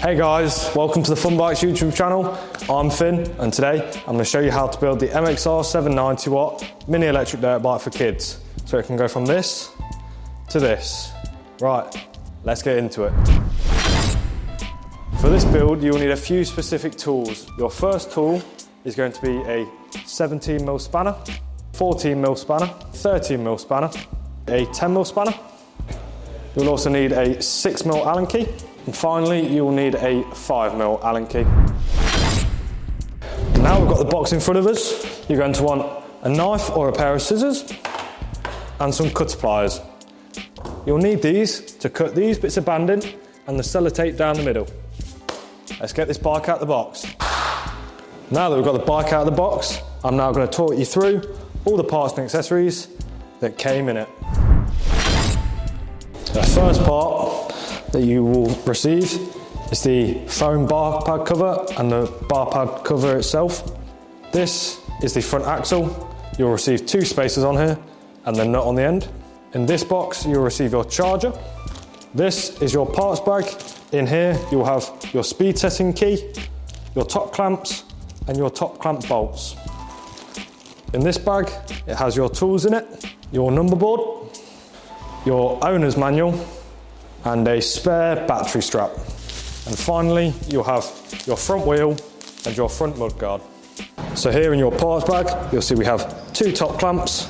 Hey guys, welcome to the Fun Bikes YouTube channel. I'm Finn and today I'm going to show you how to build the MXR 790w mini electric dirt bike for kids. So it can go from this to this. Right, let's get into it. For this build you'll need a few specific tools. Your first tool is going to be a 17mm spanner, 14mm spanner, 13mm spanner, a 10mm spanner. You'll also need a 6mm Allen key. And finally, you'll need a 5mm Allen key. Now we've got the box in front of us, you're going to want a knife or a pair of scissors and some cutter pliers. You'll need these to cut these bits of banding and the sellotape down the middle. Let's get this bike out of the box. Now that we've got the bike out of the box, I'm now going to talk you through all the parts and accessories that came in it. The first part that you will receive is the foam bar pad cover and the bar pad cover itself. This is the front axle. You'll receive 2 spacers on here and the nut on the end. In this box you'll receive your charger. This is your parts bag. In here you'll have your speed setting key, your top clamps and your top clamp bolts. In this bag it has your tools in it, your number board, your owner's manual and a spare battery strap. And finally, you'll have your front wheel and your front mudguard. So here in your parts bag, you'll see we have 2 top clamps,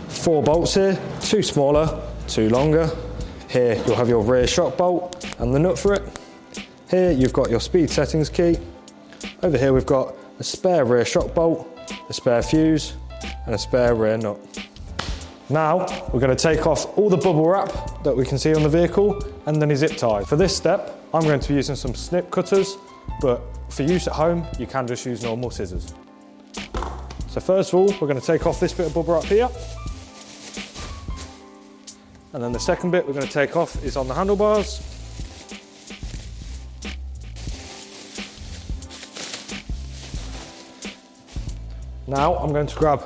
4 bolts here, 2 smaller, 2 longer. Here you'll have your rear shock bolt and the nut for it. Here you've got your speed settings key. Over here we've got a spare rear shock bolt, a spare fuse and a spare rear nut. Now we're going to take off all the bubble wrap that we can see on the vehicle and then a zip tie. For this step I'm going to be using some snip cutters, but for use at home you can just use normal scissors. So first of all we're going to take off this bit of bubble wrap here, and then the second bit we're going to take off is on the handlebars. Now I'm going to grab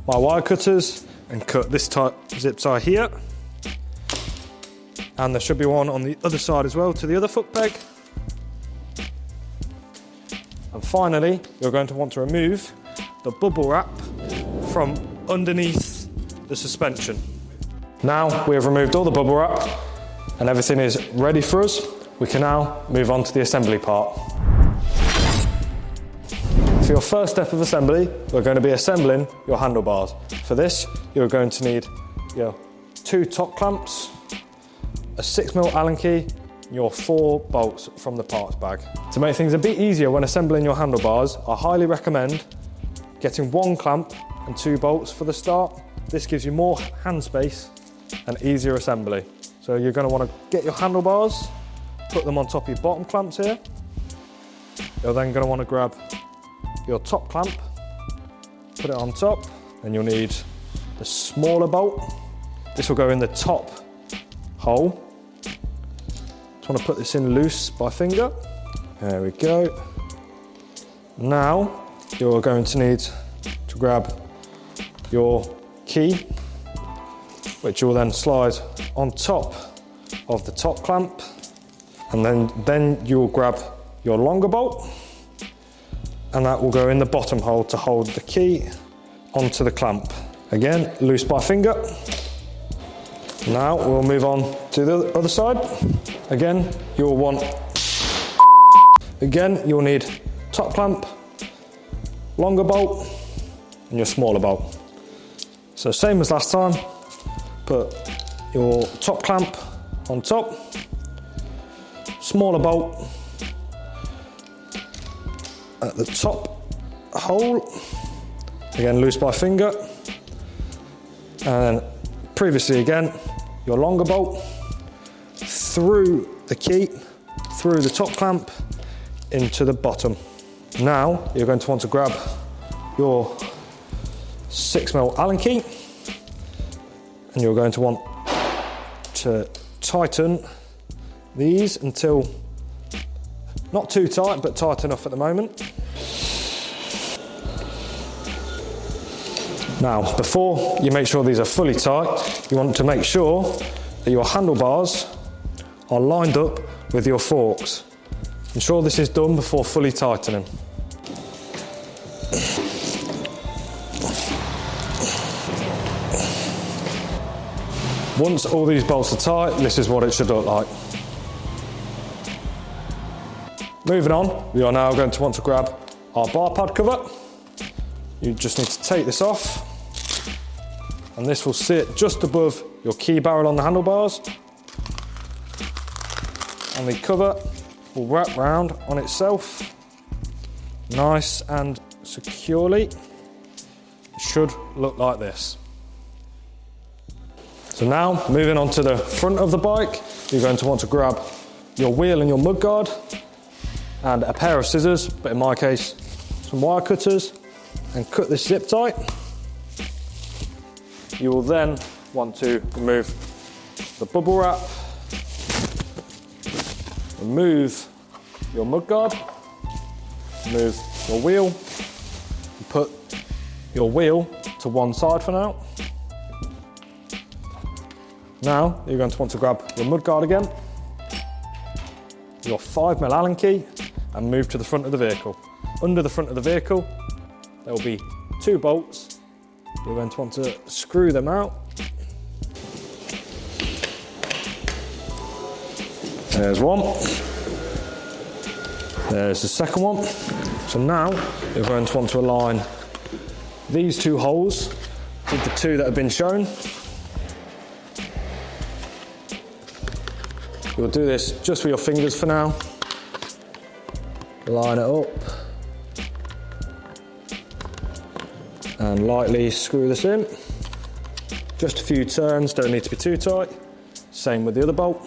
my wire cutters and cut this zip tie here, and there should be one on the other side as well to the other foot peg. And finally you're going to want to remove the bubble wrap from underneath the suspension. Now we have removed all the bubble wrap and everything is ready for us. We can now move on to the assembly part. For your first step of assembly, we're going to be assembling your handlebars. For this, you're going to need your 2 top clamps, a 6mm Allen key, and your 4 bolts from the parts bag. To make things a bit easier when assembling your handlebars, I highly recommend getting 1 clamp and 2 bolts for the start. This gives you more hand space and easier assembly. So you're going to want to get your handlebars, put them on top of your bottom clamps here. You're then going to want to grab your top clamp, put it on top, and you'll need the smaller bolt. This will go in the top hole. Just want to put this in loose by finger. There we go. Now you're going to need to grab your key, which you'll then slide on top of the top clamp, and then you'll grab your longer bolt, and that will go in the bottom hole to hold the key onto the clamp. Again, loose by finger. Now we'll move on to the other side. Again, you'll need top clamp, longer bolt, and your smaller bolt. So same as last time, put your top clamp on top, smaller bolt at the top hole, again loose by finger, and then previously again your longer bolt through the key, through the top clamp into the bottom. Now you're going to want to grab your 6mm Allen key, and you're going to want to tighten these until, not too tight, but tight enough at the moment. Now, before you make sure these are fully tight, you want to make sure that your handlebars are lined up with your forks. Ensure this is done before fully tightening. Once all these bolts are tight, this is what it should look like. Moving on, we are now going to want to grab our bar pad cover. You just need to take this off, and this will sit just above your key barrel on the handlebars. And the cover will wrap round on itself, nice and securely. It should look like this. So now, moving on to the front of the bike, you're going to want to grab your wheel and your mudguard, and a pair of scissors, but in my case, some wire cutters, and cut this zip tight. You will then want to remove the bubble wrap, remove your mudguard, remove your wheel, and put your wheel to one side for now. Now you're going to want to grab your mudguard again, your 5mm Allen key, and move to the front of the vehicle. Under the front of the vehicle, there will be 2 bolts. You're going to want to screw them out. There's one. There's the second one. So now you're going to want to align these 2 holes with the 2 that have been shown. You'll do this just with your fingers for now. Line it up and lightly screw this in. Just a few turns, don't need to be too tight. Same with the other bolt.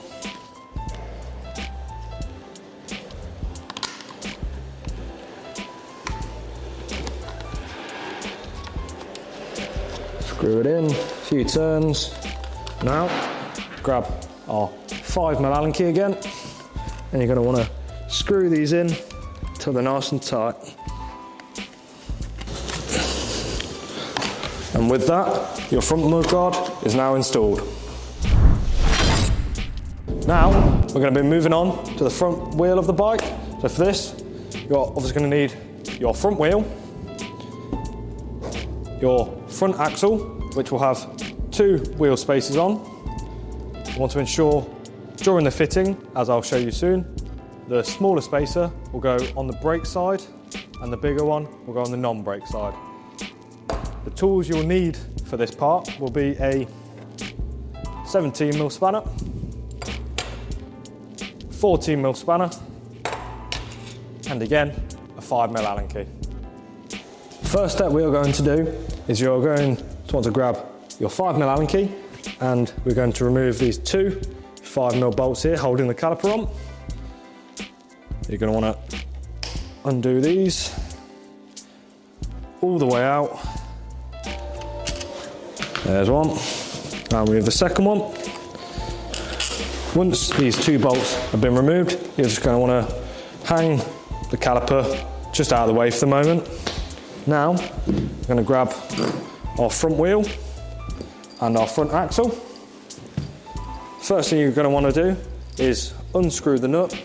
Screw it in, a few turns. Now grab our 5mm Allen key again, and you're going to want to screw these in till they're nice and tight. And with that, your front mudguard is now installed. Now we're going to be moving on to the front wheel of the bike. So for this, you're obviously going to need your front wheel, your front axle, which will have 2 wheel spacers on. You want to ensure during the fitting, as I'll show you soon, the smaller spacer will go on the brake side and the bigger one will go on the non-brake side. The tools you'll need for this part will be a 17mm spanner, 14mm spanner, and again, a 5mm Allen key. First step we are going to do is you're going to want to grab your 5mm Allen key, and we're going to remove these 2 5mm bolts here holding the caliper on. You're going to want to undo these all the way out. There's one. Now remove the second one. Once these 2 bolts have been removed, you're just going to want to hang the caliper just out of the way for the moment. Now we're going to grab our front wheel and our front axle. First thing you're going to want to do is unscrew the nut,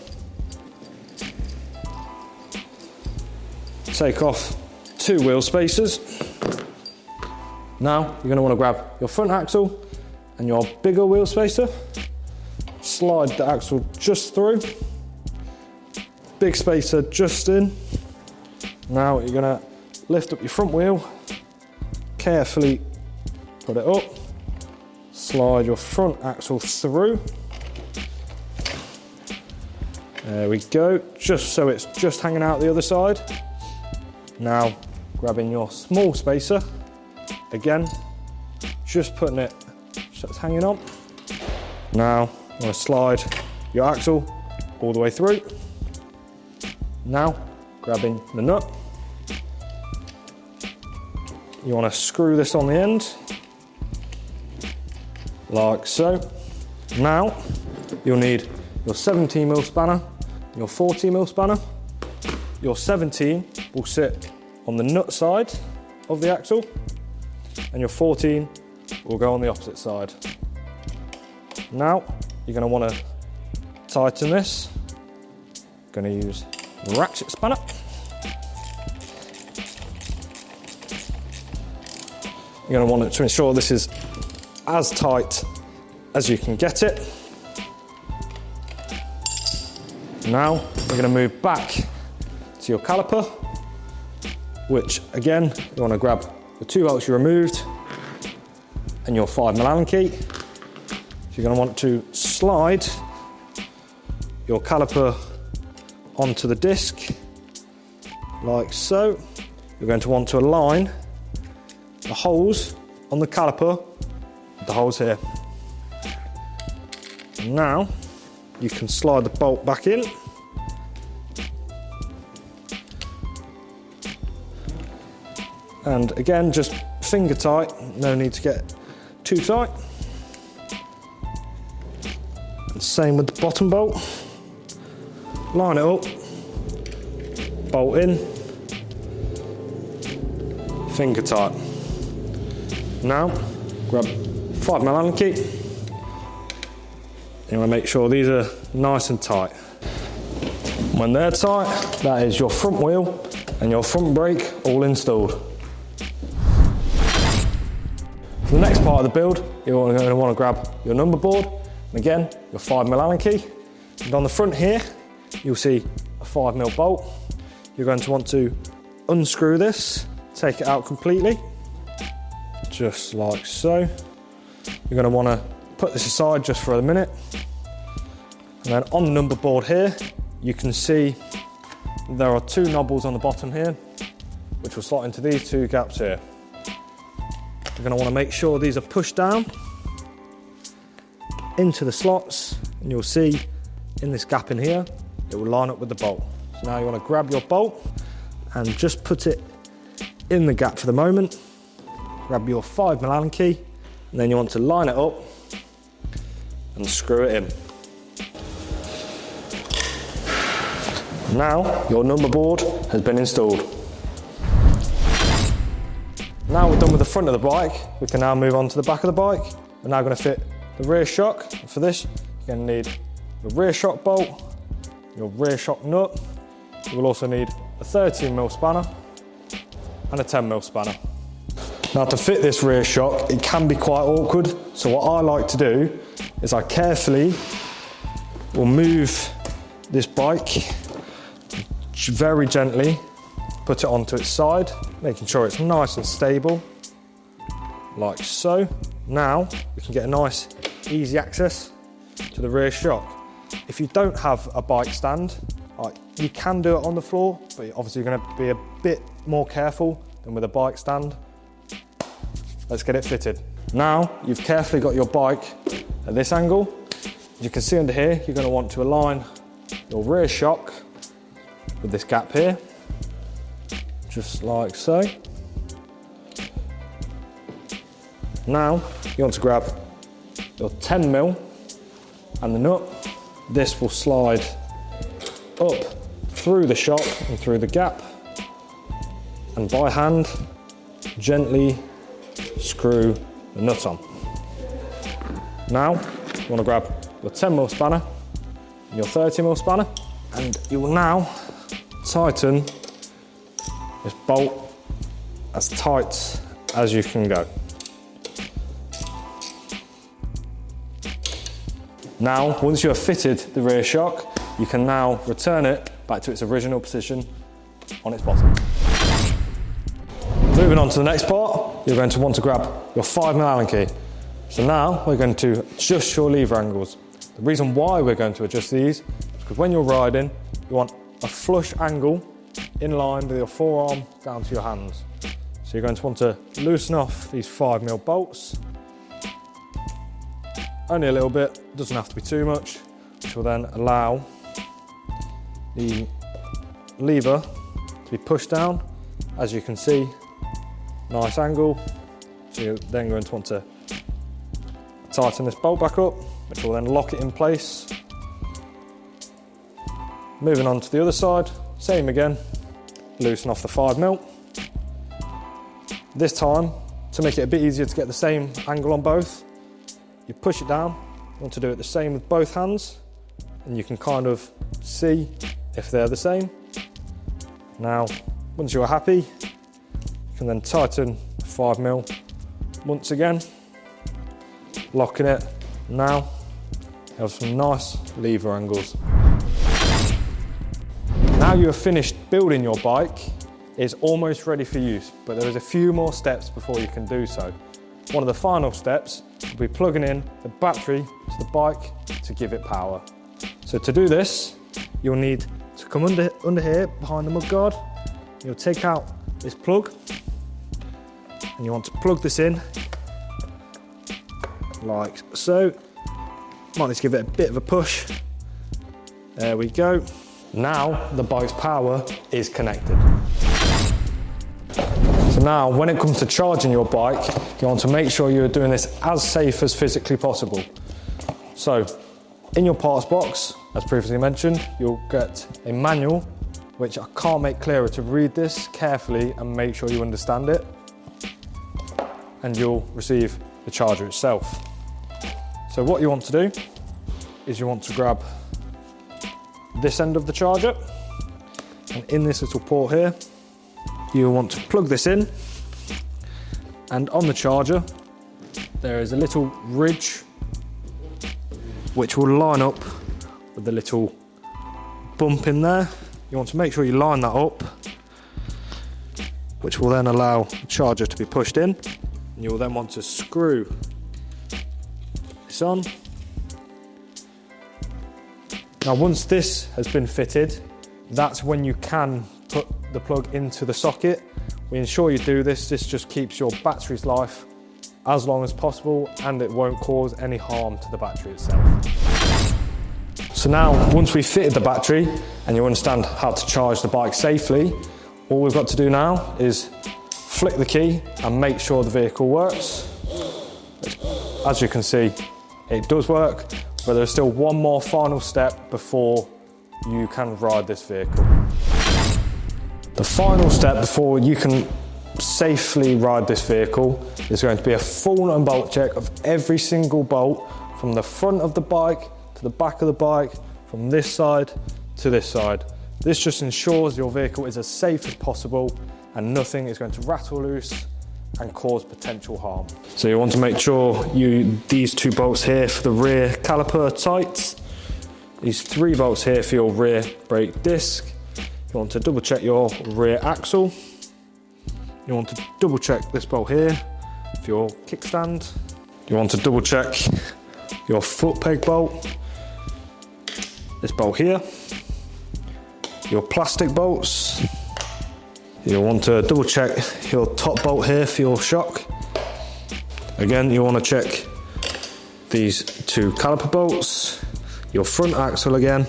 take off 2 wheel spacers. Now you're going to want to grab your front axle and your bigger wheel spacer, slide the axle just through, big spacer just in. Now you're going to lift up your front wheel, carefully put it up, slide your front axle through. There we go, just so it's just hanging out the other side. Now grabbing your small spacer, again, just putting it so it's hanging on. Now I'm going to slide your axle all the way through. Now grabbing the nut, you want to screw this on the end, like so. Now you'll need your 17mm spanner, your 14mm spanner. Your 17 will sit on the nut side of the axle, and your 14 will go on the opposite side. Now you're going to want to tighten this Going to use the ratchet spanner. You're going to want it to ensure this is as tight as you can get it. Now we're going to move back to your caliper, which again, you want to grab the 2 bolts you removed and your 5mm Allen key. So you're going to want to slide your caliper onto the disc like so. You're going to want to align the holes on the caliper with the holes here. And now you can slide the bolt back in. And again, just finger tight, no need to get too tight. And same with the bottom bolt. Line it up, bolt in, finger tight. Now, grab 5mm Allen key. You want to make sure these are nice and tight. When they're tight, that is your front wheel and your front brake all installed. For the next part of the build, you're going to want to grab your number board, and again, your 5mm Allen key. And on the front here, you'll see a 5mm bolt. You're going to want to unscrew this, take it out completely, just like so. You're going to want to put this aside just for a minute. And then on the number board here, you can see there are 2 knobbles on the bottom here, which will slot into these 2 gaps here. You're going to want to make sure these are pushed down into the slots, and you'll see in this gap in here, it will line up with the bolt. So now you want to grab your bolt and just put it in the gap for the moment. Grab your 5mm Allen key, and then you want to line it up and screw it in. Now your number board has been installed. Now we're done with the front of the bike, we can now move on to the back of the bike. We're now going to fit the rear shock. And for this, you're going to need your rear shock bolt, your rear shock nut. You will also need a 13mm spanner and a 10mm spanner. Now to fit this rear shock, it can be quite awkward. So what I like to do is I carefully will move this bike very gently, put it onto its side, making sure it's nice and stable, like so. Now we can get a nice, easy access to the rear shock. If you don't have a bike stand, you can do it on the floor, but obviously you're going to be a bit more careful than with a bike stand. Let's get it fitted. Now you've carefully got your bike at this angle. As you can see under here, you're going to want to align your rear shock with this gap here, just like so. Now you want to grab your 10mm and the nut. This will slide up through the shock and through the gap, and by hand gently screw the nut on. Now you want to grab your 10mm spanner and your 30mm spanner, and you will now tighten this bolt as tight as you can go. Now, once you have fitted the rear shock, you can now return it back to its original position on its bottom. Moving on to the next part, you're going to want to grab your 5mm Allen key. So now we're going to adjust your lever angles. The reason why we're going to adjust these is because when you're riding, you want a flush angle in line with your forearm down to your hands. So you're going to want to loosen off these 5mm bolts. Only a little bit, doesn't have to be too much, which will then allow the lever to be pushed down. As you can see, nice angle. So you're then going to want to tighten this bolt back up, which will then lock it in place. Moving on to the other side, same again, loosen off the 5mm. This time, to make it a bit easier to get the same angle on both, you push it down. You want to do it the same with both hands, and you can kind of see if they're the same. Now, once you're happy, you can then tighten 5mm once again, locking it. Now, you have some nice lever angles. Now you have finished building your bike, it's almost ready for use, but there is a few more steps before you can do so. One of the final steps will be plugging in the battery to the bike to give it power. So to do this, you'll need to come under here behind the mudguard. You'll take out this plug and you want to plug this in like so. Might need to give it a bit of a push. There we go. Now the bike's power is connected. So now when it comes to charging your bike, you want to make sure you're doing this as safe as physically possible. So in your parts box, as previously mentioned, you'll get a manual, which I can't make clearer to read this carefully and make sure you understand it. And you'll receive the charger itself. So what you want to do is you want to grab this end of the charger, and in this little port here, you want to plug this in, and on the charger, there is a little ridge which will line up with the little bump in there. You want to make sure you line that up, which will then allow the charger to be pushed in. And you'll then want to screw this on. Now once this has been fitted, that's when you can put the plug into the socket. We ensure you do this. This just keeps your battery's life as long as possible, and it won't cause any harm to the battery itself. So now, once we've fitted the battery and you understand how to charge the bike safely, all we've got to do now is flick the key and make sure the vehicle works. As you can see, it does work, but there's still one more final step before you can ride this vehicle. The final step before you can safely ride this vehicle is going to be a full nut and bolt check of every single bolt from the front of the bike to the back of the bike, from this side to this side. This just ensures your vehicle is as safe as possible and nothing is going to rattle loose and cause potential harm. So you want to make sure these 2 bolts here for the rear caliper tight, these 3 bolts here for your rear brake disc. You want to double check your rear axle. You want to double check this bolt here for your kickstand. You want to double check your foot peg bolt, this bolt here, your plastic bolts. You'll want to double check your top bolt here for your shock. Again, you want to check these 2 caliper bolts, your front axle again.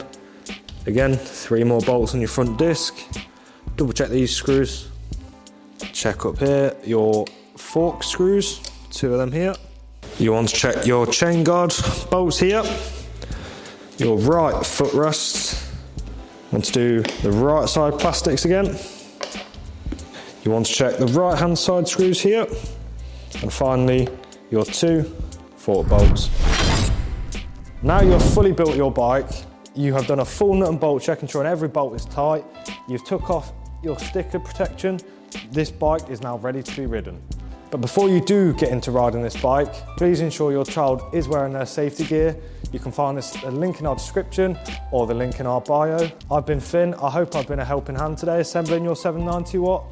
Again, 3 more bolts on your front disc. Double check these screws. Check up here your fork screws, 2 of them here. You want to check your chain guard bolts here, your right footrest. You want to do the right side plastics again. You want to check the right hand side screws here, and finally your 2 fork bolts. Now you've fully built your bike, you have done a full nut and bolt check ensuring every bolt is tight, you've took off your sticker protection, this bike is now ready to be ridden. But before you do get into riding this bike, please ensure your child is wearing their safety gear. You can find a link in our description or the link in our bio. I've been Finn, I hope I've been a helping hand today assembling your 790W.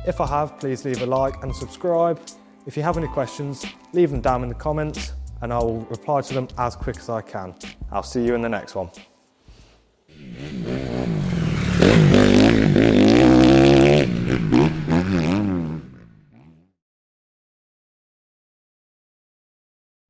If I have, please leave a like and subscribe. If you have any questions, leave them down in the comments and I will reply to them as quick as I can. I'll see you in the next one.